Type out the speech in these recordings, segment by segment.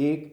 1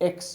x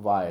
y।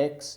x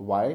y,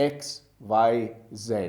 x, y, z,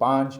5,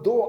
2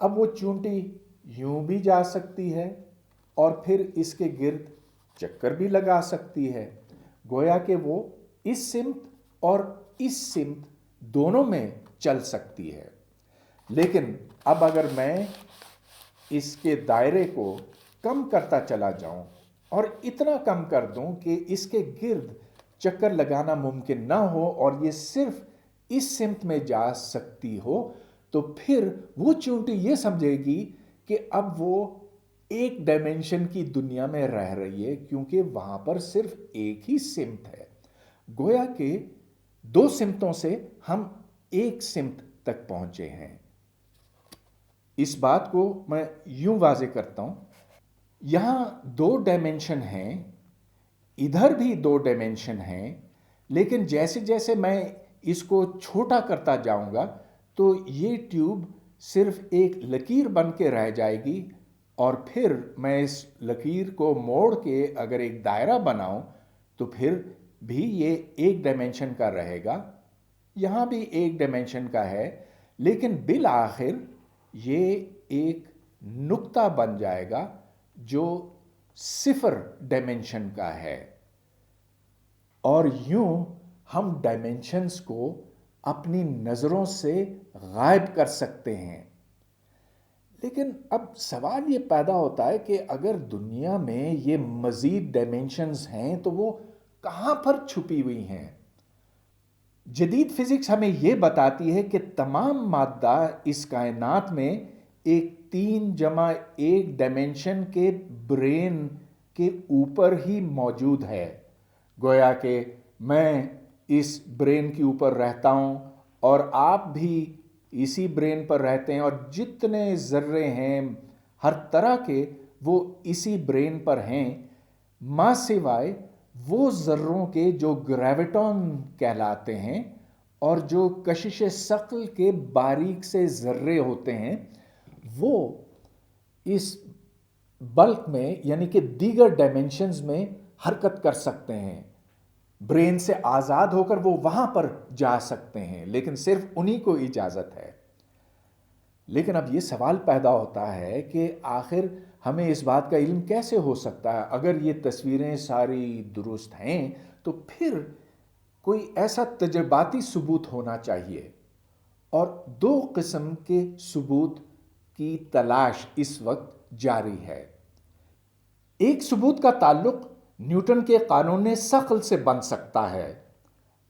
اب وہ چونٹی یوں بھی جا سکتی ہے اور پھر اس کے گرد چکر بھی لگا سکتی ہے، گویا کہ وہ اس سمت اور اس سمت دونوں میں چل سکتی ہے۔ لیکن اب اگر میں اس کے دائرے کو کم کرتا چلا جاؤں اور اتنا کم کر دوں کہ اس کے گرد چکر لگانا ممکن نہ ہو اور یہ صرف اس سمت میں جا سکتی ہو، تو پھر وہ چونٹی یہ سمجھے گی کہ اب وہ ایک ڈائمینشن کی دنیا میں رہ رہی ہے، کیونکہ وہاں پر صرف ایک ہی سمت ہے۔ گویا کہ دو سمتوں سے ہم ایک سمت تک پہنچے ہیں۔ اس بات کو میں یوں واضح کرتا ہوں، یہاں دو ڈائمینشن ہیں، ادھر بھی دو ڈائمینشن ہیں، لیکن جیسے جیسے میں اس کو چھوٹا کرتا جاؤں گا تو یہ ٹیوب صرف ایک لکیر بن کے رہ جائے گی، اور پھر میں اس لکیر کو موڑ کے اگر ایک دائرہ بناؤں تو پھر بھی یہ ایک ڈائمینشن کا رہے گا، یہاں بھی ایک ڈائمینشن کا ہے، لیکن بالآخر یہ ایک نقطہ بن جائے گا جو صفر ڈائمینشن کا ہے۔ اور یوں ہم ڈائمینشنز کو اپنی نظروں سے غائب کر سکتے ہیں۔ لیکن اب سوال یہ پیدا ہوتا ہے کہ اگر دنیا میں یہ مزید ڈائمینشنز ہیں تو وہ کہاں پر چھپی ہوئی ہیں؟ جدید فزکس ہمیں یہ بتاتی ہے کہ تمام مادہ اس کائنات میں ایک 3+1 ڈائمینشن کے برین کے اوپر ہی موجود ہے۔ گویا کہ میں اس برین کے اوپر رہتا ہوں اور آپ بھی اسی برین پر رہتے ہیں، اور جتنے ذرے ہیں ہر طرح کے وہ اسی برین پر ہیں، ماں سوائے وہ ذروں کے جو گریویٹون کہلاتے ہیں اور جو کشش ثقل کے باریک سے ذرے ہوتے ہیں، وہ اس بلک میں یعنی کہ دیگر ڈائمینشنز میں حرکت کر سکتے ہیں۔ برین سے آزاد ہو کر وہ وہاں پر جا سکتے ہیں، لیکن صرف انہی کو اجازت ہے۔ لیکن اب یہ سوال پیدا ہوتا ہے کہ آخر ہمیں اس بات کا علم کیسے ہو سکتا ہے؟ اگر یہ تصویریں ساری درست ہیں تو پھر کوئی ایسا تجرباتی ثبوت ہونا چاہیے، اور دو قسم کے ثبوت کی تلاش اس وقت جاری ہے۔ ایک ثبوت کا تعلق نیوٹن کے قانون ثقل سے بن سکتا ہے۔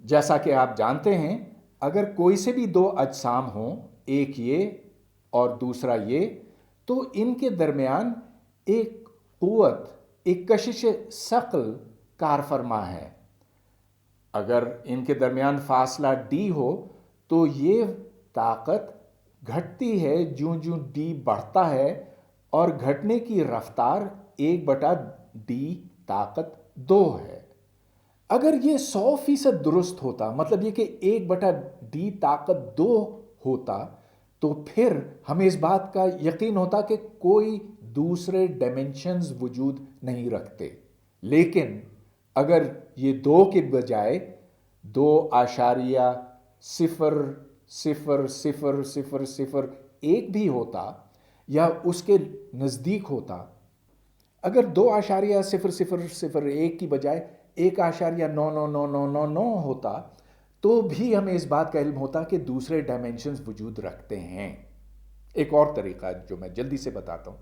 جیسا کہ آپ جانتے ہیں، اگر کوئی سے بھی دو اجسام ہوں، ایک یہ اور دوسرا یہ، تو ان کے درمیان ایک قوت، ایک کشش ثقل کار فرما ہے۔ اگر ان کے درمیان فاصلہ d ہو تو یہ طاقت گھٹتی ہے جوں جوں d بڑھتا ہے، اور گھٹنے کی رفتار 1/d طاقت 2 ہے۔ اگر یہ 100% درست ہوتا، مطلب یہ کہ 1/d طاقت 2 ہوتا، تو پھر ہمیں اس بات کا یقین ہوتا کہ کوئی دوسرے ڈائمینشنز وجود نہیں رکھتے۔ لیکن اگر یہ 2 کے بجائے 2.0000001 بھی ہوتا یا اس کے نزدیک ہوتا، اگر 2.00001 کی بجائے 1.99999 ہوتا، تو بھی ہمیں اس بات کا علم ہوتا کہ دوسرے ڈائمینشنز وجود رکھتے ہیں۔ ایک اور طریقہ جو میں جلدی سے بتاتا ہوں،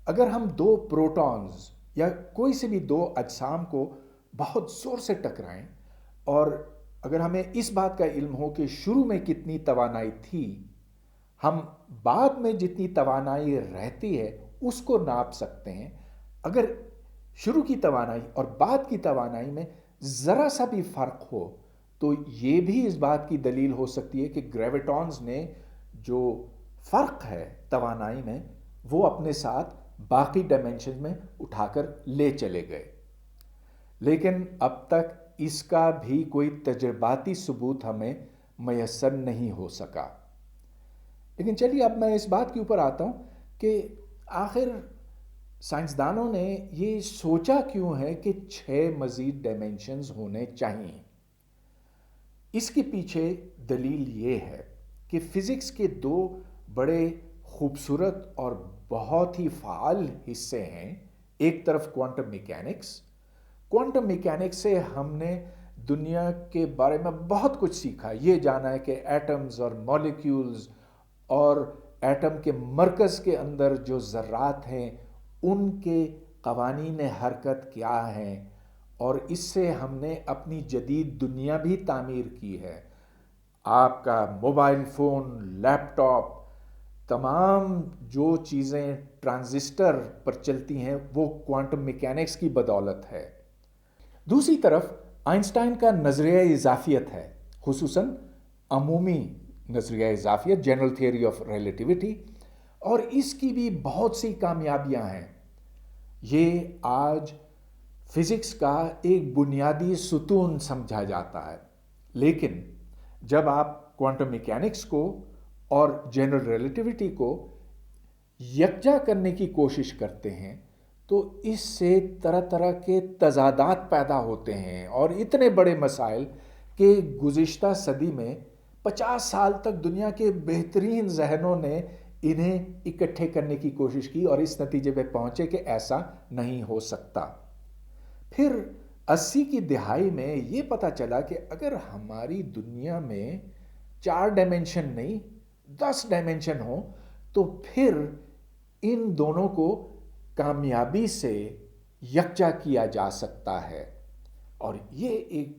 اگر ہم 2 پروٹونز یا کوئی سے بھی 2 اجسام کو بہت زور سے ٹکرائیں، اور اگر ہمیں اس بات کا علم ہو کہ شروع میں کتنی توانائی تھی، ہم بعد میں جتنی توانائی رہتی ہے اس کو ناپ سکتے ہیں۔ اگر شروع کی توانائی اور بعد کی توانائی میں ذرا سا بھی فرق ہو تو یہ بھی اس بات کی دلیل ہو سکتی ہے کہ گریویٹونز نے جو فرق ہے توانائی میں وہ اپنے ساتھ باقی ڈائمینشن میں اٹھا کر لے چلے گئے۔ لیکن اب تک اس کا بھی کوئی تجرباتی ثبوت ہمیں میسر نہیں ہو سکا۔ لیکن چلیے اب میں اس بات کے اوپر آتا ہوں کہ آخر سائنسدانوں نے یہ سوچا کیوں ہے کہ 6 مزید ڈائمینشنز ہونے چاہیے۔ اس کے پیچھے دلیل یہ ہے کہ فزکس کے 2 بڑے خوبصورت اور بہت ہی فعال حصے ہیں۔ ایک طرف کوانٹم میکینکس۔ کوانٹم میکینکس سے ہم نے دنیا کے بارے میں بہت کچھ سیکھا، یہ جانا ہے کہ ایٹمز اور مالیکیولز اور ایٹم کے مرکز کے اندر جو ذرات ہیں ان کے قوانین حرکت کیا ہیں، اور اس سے ہم نے اپنی جدید دنیا بھی تعمیر کی ہے۔ آپ کا موبائل فون، لیپ ٹاپ، تمام جو چیزیں ٹرانزسٹر پر چلتی ہیں وہ کوانٹم میکینکس کی بدولت ہے۔ دوسری طرف آئنسٹائن کا نظریہ اضافیت ہے، خصوصاً عمومی نظریہ اضافیت، جنرل تھیوری آف ریلیٹیوٹی، اور اس کی بھی بہت سی کامیابیاں ہیں۔ یہ آج فزکس کا ایک بنیادی ستون سمجھا جاتا ہے، لیکن جب آپ کوانٹم میکینکس کو اور جنرل ریلیٹیوٹی کو یکجا کرنے کی کوشش کرتے ہیں تو اس سے طرح طرح کے تضادات پیدا ہوتے ہیں، اور اتنے بڑے مسائل کہ گزشتہ صدی میں 50 سال تک دنیا کے بہترین ذہنوں نے انہیں اکٹھے کرنے کی کوشش کی اور اس نتیجے پہ پہنچے کہ ایسا نہیں ہو سکتا۔ پھر 80 کی دہائی میں یہ پتہ چلا کہ اگر ہماری دنیا میں 4 ڈائمینشن نہیں 10 ڈائمینشن ہوں تو پھر ان دونوں کو کامیابی سے یکجا کیا جا سکتا ہے، اور یہ ایک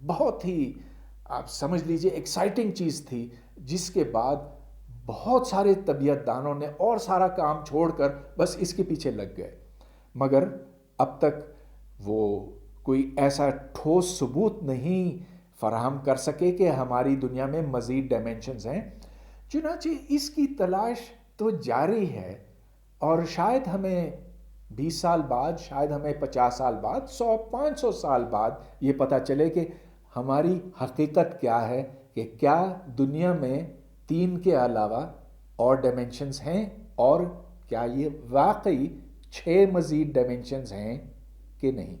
بہت ہی آپ سمجھ لیجئے ایکسائٹنگ چیز تھی، جس کے بعد بہت سارے طبیعت دانوں نے اور سارا کام چھوڑ کر بس اس کے پیچھے لگ گئے، مگر اب تک وہ کوئی ایسا ٹھوس ثبوت نہیں فراہم کر سکے کہ ہماری دنیا میں مزید ڈائمینشنز ہیں۔ چنانچہ اس کی تلاش تو جاری ہے، اور شاید ہمیں 20 سال بعد، شاید ہمیں 50 سال بعد، 100-500 سال بعد یہ پتہ چلے کہ ہماری حقیقت کیا ہے، کہ کیا دنیا میں 3 کے علاوہ اور ڈائمینشنز ہیں، اور کیا یہ واقعی 6 مزید ڈائمینشنز ہیں کہ نہیں۔